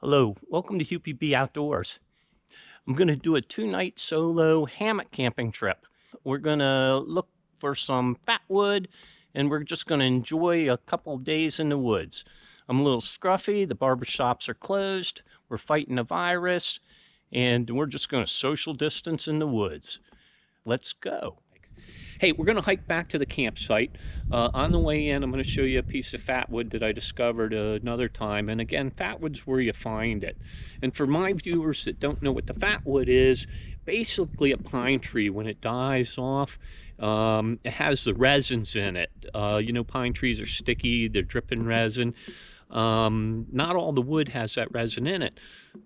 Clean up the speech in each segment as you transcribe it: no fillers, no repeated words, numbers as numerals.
Hello, welcome to Huepy-B-Outdoors. I'm going to do a 2-night solo hammock camping trip. We're going to look for some fat wood and we're just going to enjoy a couple of days in the woods. I'm a little scruffy, the barbershops are closed, we're fighting a virus, and we're just going to social distance in the woods. Let's go. Hey, we're going to hike back to the campsite. On the way in, I'm going to show you a piece of fatwood that I discovered another time. And again, fatwood's where you find it. And for my viewers that don't know what the fatwood is, basically a pine tree, when it dies off, it has the resins in it. You know, pine trees are sticky, they're dripping resin. Not all the wood has that resin in it,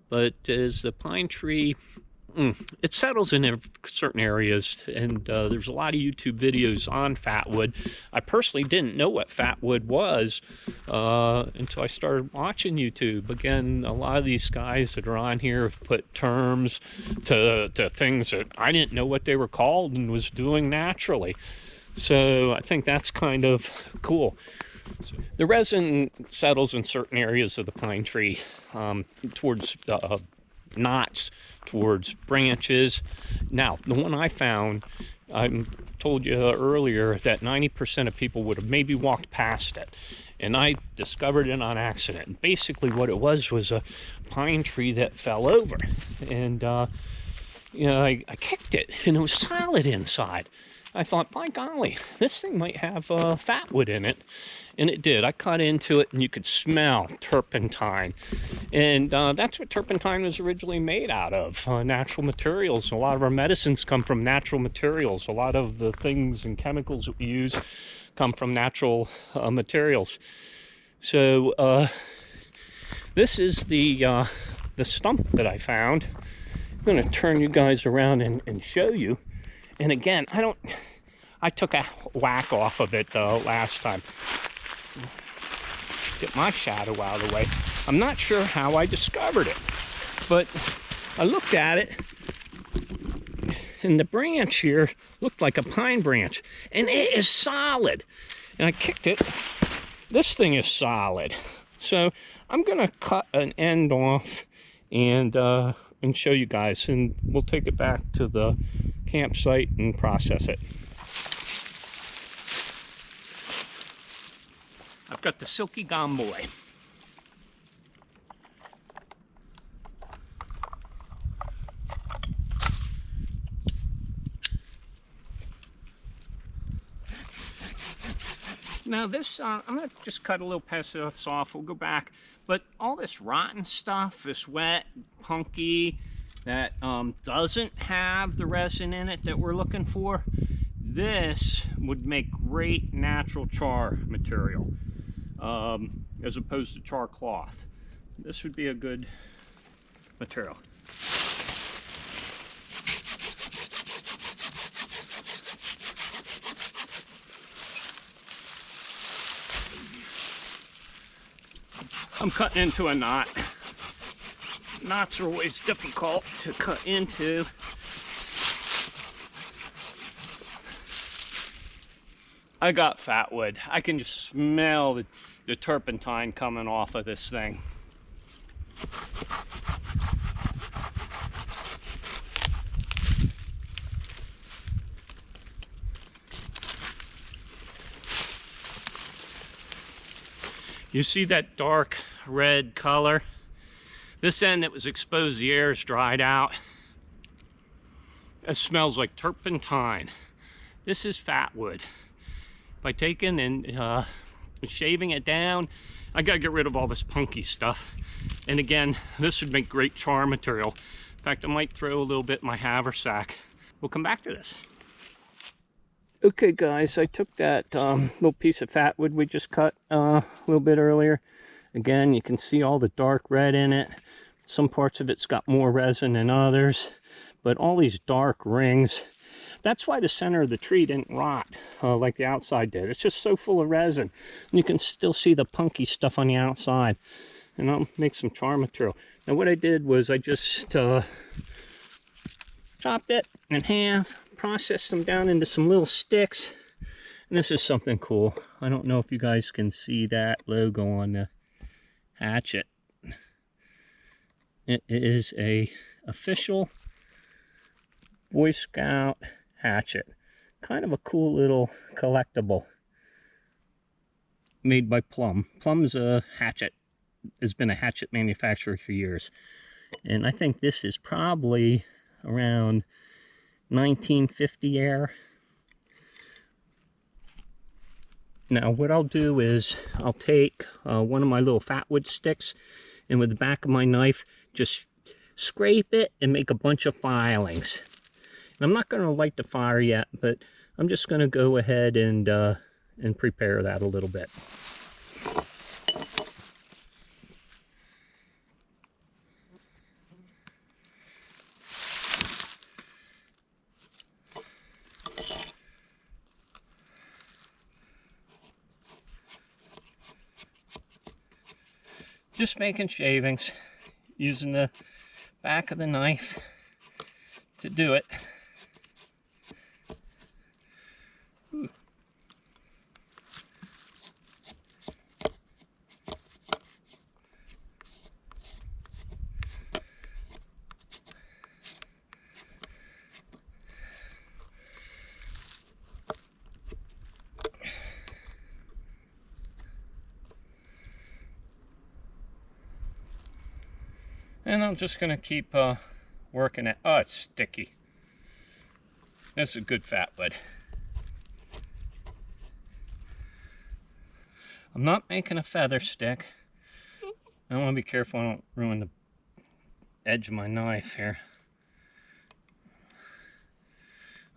but as the pine tree it settles in certain areas, and there's a lot of YouTube videos on fatwood. I personally didn't know what fatwood was until I started watching YouTube. Again, a lot of these guys that are on here have put terms to things that I didn't know what they were called and was doing naturally. So I think that's kind of cool. The resin settles in certain areas of the pine tree towards knots, towards branches. Now, the one I found, I told you earlier that 90% of people would have maybe walked past it, and I discovered it on accident. And basically what it was a pine tree that fell over, and you know, I kicked it and it was solid inside. I thought, by golly, this thing might have fatwood in it. And it did. I cut into it and you could smell turpentine. And that's what turpentine was originally made out of, natural materials. A lot of our medicines come from natural materials. A lot of the things and chemicals that we use come from natural materials. So this is the stump that I found. I'm going to turn you guys around and show you. And again, I took a whack off of it last time. Get my shadow out of the way. I'm not sure how I discovered it, but I looked at it, and the branch here looked like a pine branch, and it is solid. And I kicked it. This thing is solid. So I'm gonna cut an end off and show you guys, and we'll take it back to the campsite and process it. I've got the Silky Gum Boy. Now this, I'm going to just cut a little piece of this off. We'll go back. But all this rotten stuff, this wet, punky, that doesn't have the resin in it that we're looking for, this would make great natural char material. As opposed to char cloth. This would be a good material. I'm cutting into a knot. Knots are always difficult to cut into. I got fatwood. I can just smell the turpentine coming off of this thing. You see that dark red color? This end that was exposed, the air is dried out. It smells like turpentine. This is fatwood. By taking and shaving it down, I gotta get rid of all this punky stuff. And again, this would make great char material. In fact, I might throw a little bit in my haversack. We'll come back to this. Okay guys, I took that little piece of fatwood we just cut a little bit earlier. Again, you can see all the dark red in it. Some parts of it's got more resin than others, but all these dark rings, that's why the center of the tree didn't rot like the outside did. It's just so full of resin. And you can still see the punky stuff on the outside. And I'll make some char material. Now what I did was I just chopped it in half, processed them down into some little sticks. And this is something cool. I don't know if you guys can see that logo on the hatchet. It is a official Boy Scout hatchet. Kind of a cool little collectible made by Plum. Plum's a hatchet, has been a hatchet manufacturer for years. And I think this is probably around 1950 era. Now what I'll do is I'll take one of my little fatwood sticks and with the back of my knife just scrape it and make a bunch of filings. And I'm not going to light the fire yet, but I'm just going to go ahead and prepare that a little bit. Just making shavings, using the back of the knife to do it. Ooh. And I'm just going to keep working it. Oh, it's sticky. This is a good fatwood. I'm not making a feather stick. I want to be careful I don't ruin the edge of my knife here.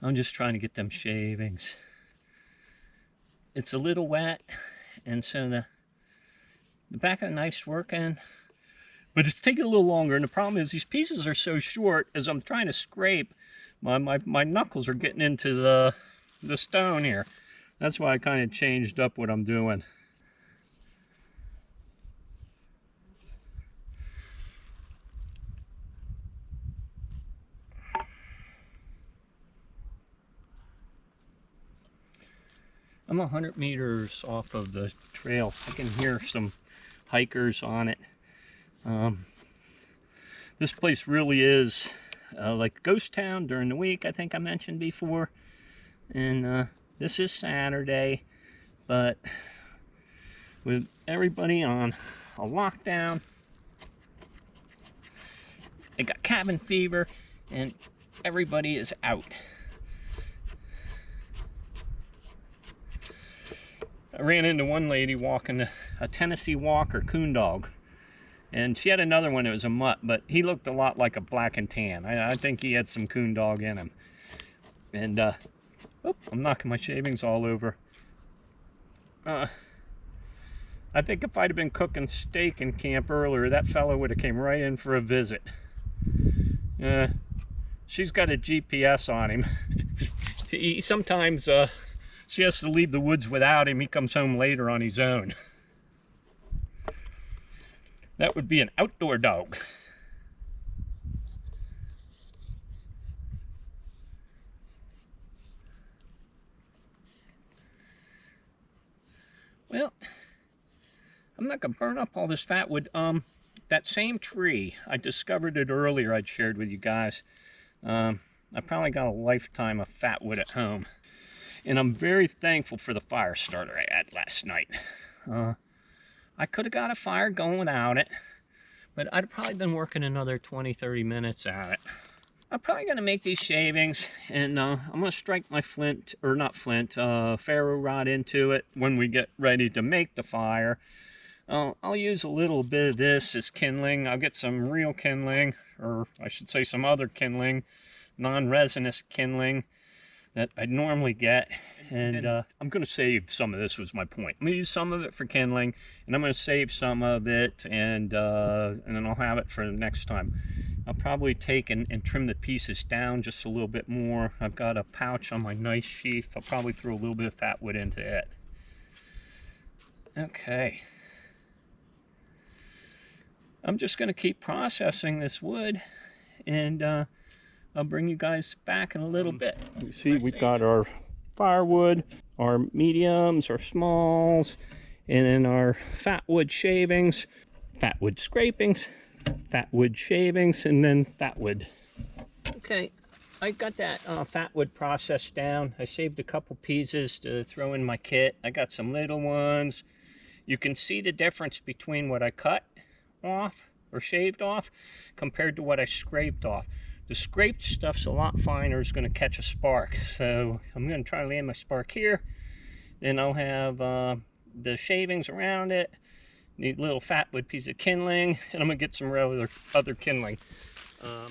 I'm just trying to get them shavings. It's a little wet, and so the back of the knife's working. But it's taking a little longer, and the problem is these pieces are so short. As I'm trying to scrape, my knuckles are getting into the stone here. That's why I kind of changed up what I'm doing. I'm 100 meters off of the trail. I can hear some hikers on it. This place really is like a ghost town during the week, I think I mentioned before. And this is Saturday, but with everybody on a lockdown, they got cabin fever, and everybody is out. I ran into one lady walking a Tennessee Walker coon dog. And she had another one that was a mutt, but he looked a lot like a black and tan. I think he had some coon dog in him. And, oh, I'm knocking my shavings all over. I think if I'd have been cooking steak in camp earlier, that fellow would have came right in for a visit. She's got a GPS on him. Sometimes she has to leave the woods without him. He comes home later on his own. That would be an outdoor dog. Well, I'm not going to burn up all this fatwood. That same tree, I discovered it earlier, I'd shared with you guys. I probably got a lifetime of fatwood at home. And I'm very thankful for the fire starter I had last night. I could have got a fire going without it, but I'd probably been working another 20-30 minutes at it. I'm probably going to make these shavings, and I'm going to strike my flint, or not flint, ferro rod into it when we get ready to make the fire. I'll use a little bit of this as kindling. I'll get some real kindling, or I should say some other kindling, non-resinous kindling that I'd normally get. And I'm going to save some of this, was my point. I'm going to use some of it for kindling, and I'm going to save some of it, and then I'll have it for the next time. I'll probably take and trim the pieces down just a little bit more. I've got a pouch on my knife sheath. I'll probably throw a little bit of fatwood into it. Okay. I'm just going to keep processing this wood, and I'll bring you guys back in a little bit. You see, we've got our firewood, our mediums, our smalls, and then our fatwood shavings, fatwood scrapings, fat wood shavings, and then fat wood. Okay, I got that fat wood processed down. I saved a couple pieces to throw in my kit. I got some little ones. You can see the difference between what I cut off or shaved off compared to what I scraped off. The scraped stuff's a lot finer, it's going to catch a spark. So I'm going to try to land my spark here. Then I'll have the shavings around it, the little fat wood piece of kindling, and I'm going to get some other kindling. I'm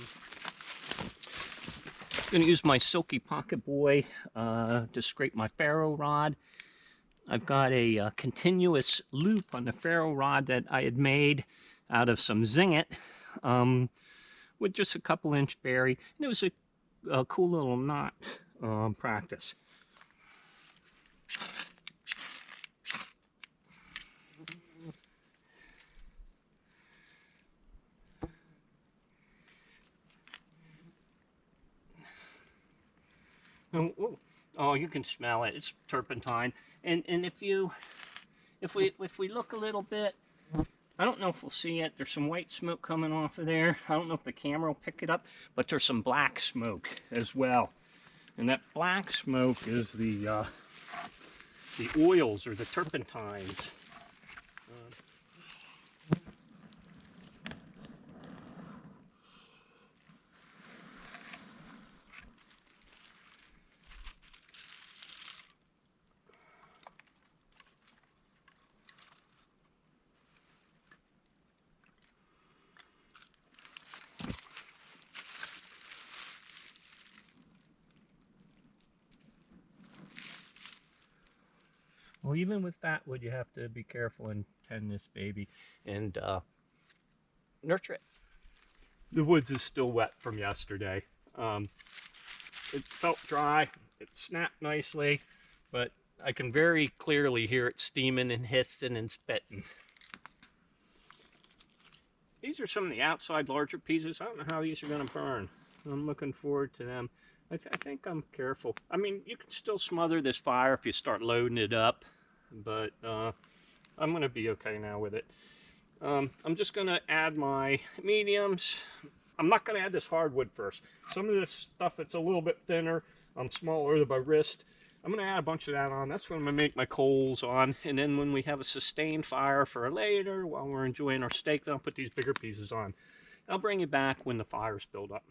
going to use my Silky Pocket Boy to scrape my ferro rod. I've got a continuous loop on the ferro rod that I had made out of some zinget with just a couple inch berry. And it was a cool little knot practice. Oh, you can smell it. It's turpentine. And if we look a little bit, I don't know if we'll see it. There's some white smoke coming off of there. I don't know if the camera will pick it up, but there's some black smoke as well. And that black smoke is the oils or the turpentines. Well, even with fat wood, you have to be careful and tend this baby and nurture it. The woods is still wet from yesterday. It felt dry, it snapped nicely, but I can very clearly hear it steaming and hissing and spitting. These are some of the outside larger pieces. I don't know how these are going to burn. I'm looking forward to them. I think I'm careful. I mean, you can still smother this fire if you start loading it up, but I'm going to be okay now with it. I'm just going to add my mediums. I'm not going to add this hardwood first. Some of this stuff that's a little bit thinner, smaller than my wrist, I'm going to add a bunch of that on. That's what I'm going to make my coals on. And then when we have a sustained fire for later, while we're enjoying our steak, then I'll put these bigger pieces on. I'll bring you back when the fire's built up.